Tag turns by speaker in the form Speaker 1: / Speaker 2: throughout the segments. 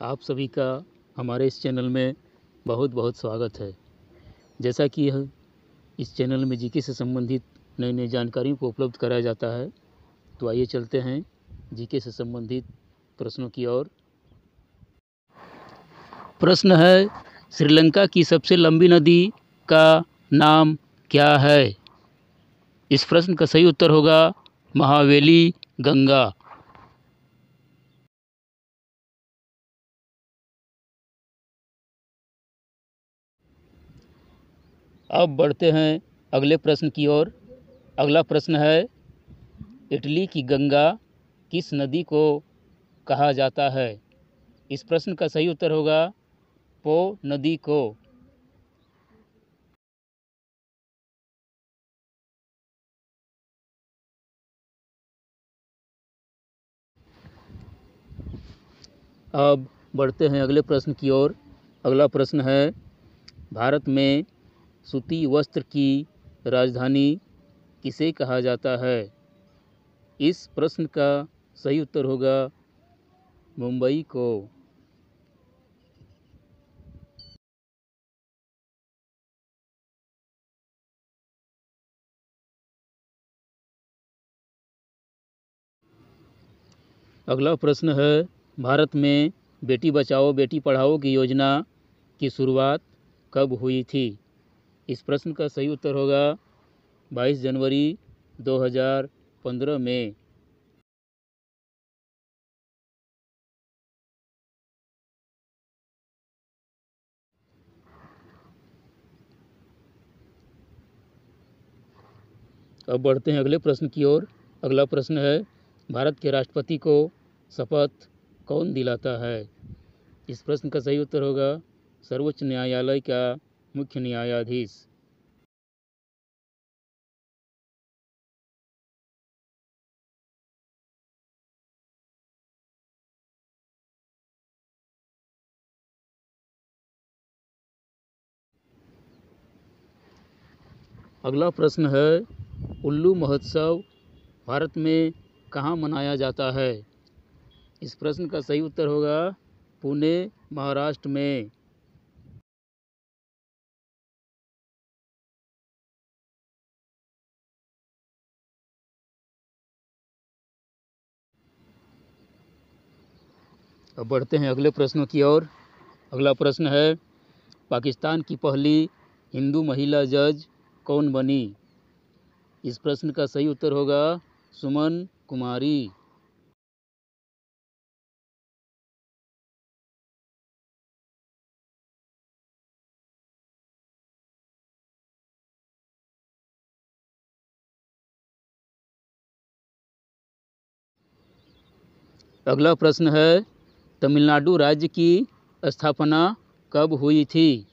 Speaker 1: आप सभी का हमारे इस चैनल में बहुत बहुत स्वागत है। जैसा कि यह इस चैनल में जीके से संबंधित नई नई जानकारियों को उपलब्ध कराया जाता है, तो आइए चलते हैं जीके से संबंधित प्रश्नों की ओर। प्रश्न है, श्रीलंका की सबसे लंबी नदी का नाम क्या है? इस प्रश्न का सही उत्तर होगा महावेली गंगा। अब बढ़ते हैं अगले प्रश्न की ओर। अगला प्रश्न है, इटली की गंगा किस नदी को कहा जाता है? इस प्रश्न का सही उत्तर होगा पो नदी को। अब बढ़ते हैं अगले प्रश्न की ओर। अगला प्रश्न है, भारत में सूती वस्त्र की राजधानी किसे कहा जाता है? इस प्रश्न का सही उत्तर होगा मुंबई को। अगला प्रश्न है, भारत में बेटी बचाओ बेटी पढ़ाओ की योजना की शुरुआत कब हुई थी? इस प्रश्न का सही उत्तर होगा 22 जनवरी 2015 में। अब बढ़ते हैं अगले प्रश्न की ओर। अगला प्रश्न है, भारत के राष्ट्रपति को शपथ कौन दिलाता है? इस प्रश्न का सही उत्तर होगा सर्वोच्च न्यायालय का मुख्य न्यायाधीश। अगला प्रश्न है, उल्लू महोत्सव भारत में कहाँ मनाया जाता है? इस प्रश्न का सही उत्तर होगा पुणे, महाराष्ट्र में। अब बढ़ते हैं अगले प्रश्नों की ओर। अगला प्रश्न है, पाकिस्तान की पहली हिंदू महिला जज कौन बनी? इस प्रश्न का सही उत्तर होगा सुमन कुमारी। अगला प्रश्न है, तमिलनाडु राज्य की स्थापना कब हुई थी?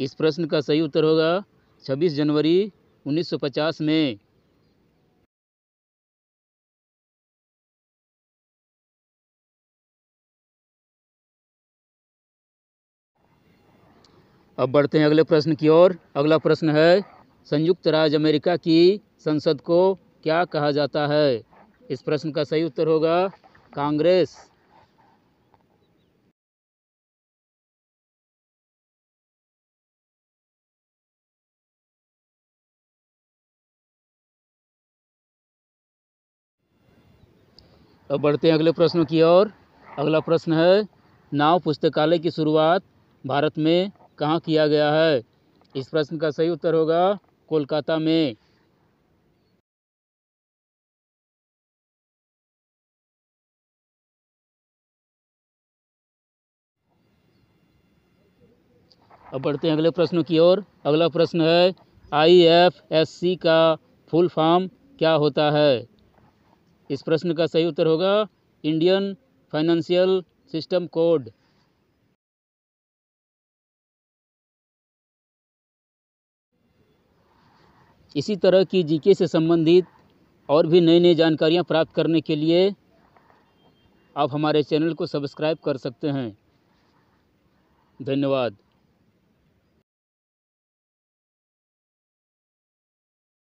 Speaker 1: इस प्रश्न का सही उत्तर होगा 26 जनवरी 1950 में। अब बढ़ते हैं अगले प्रश्न की ओर। अगला प्रश्न है, संयुक्त राज्य अमेरिका की संसद को क्या कहा जाता है? इस प्रश्न का सही उत्तर होगा कांग्रेस। अब बढ़ते हैं अगले प्रश्नों की ओर। अगला प्रश्न है, नाव पुस्तकालय की शुरुआत भारत में कहाँ किया गया है? इस प्रश्न का सही उत्तर होगा कोलकाता में। अब बढ़ते हैं अगले प्रश्नों की ओर। अगला प्रश्न है, IFSC का फुल फॉर्म क्या होता है? इस प्रश्न का सही उत्तर होगा इंडियन फाइनेंशियल सिस्टम कोड। इसी तरह की जीके से संबंधित और भी नई नई जानकारियाँ प्राप्त करने के लिए आप हमारे चैनल को सब्सक्राइब कर सकते हैं। धन्यवाद।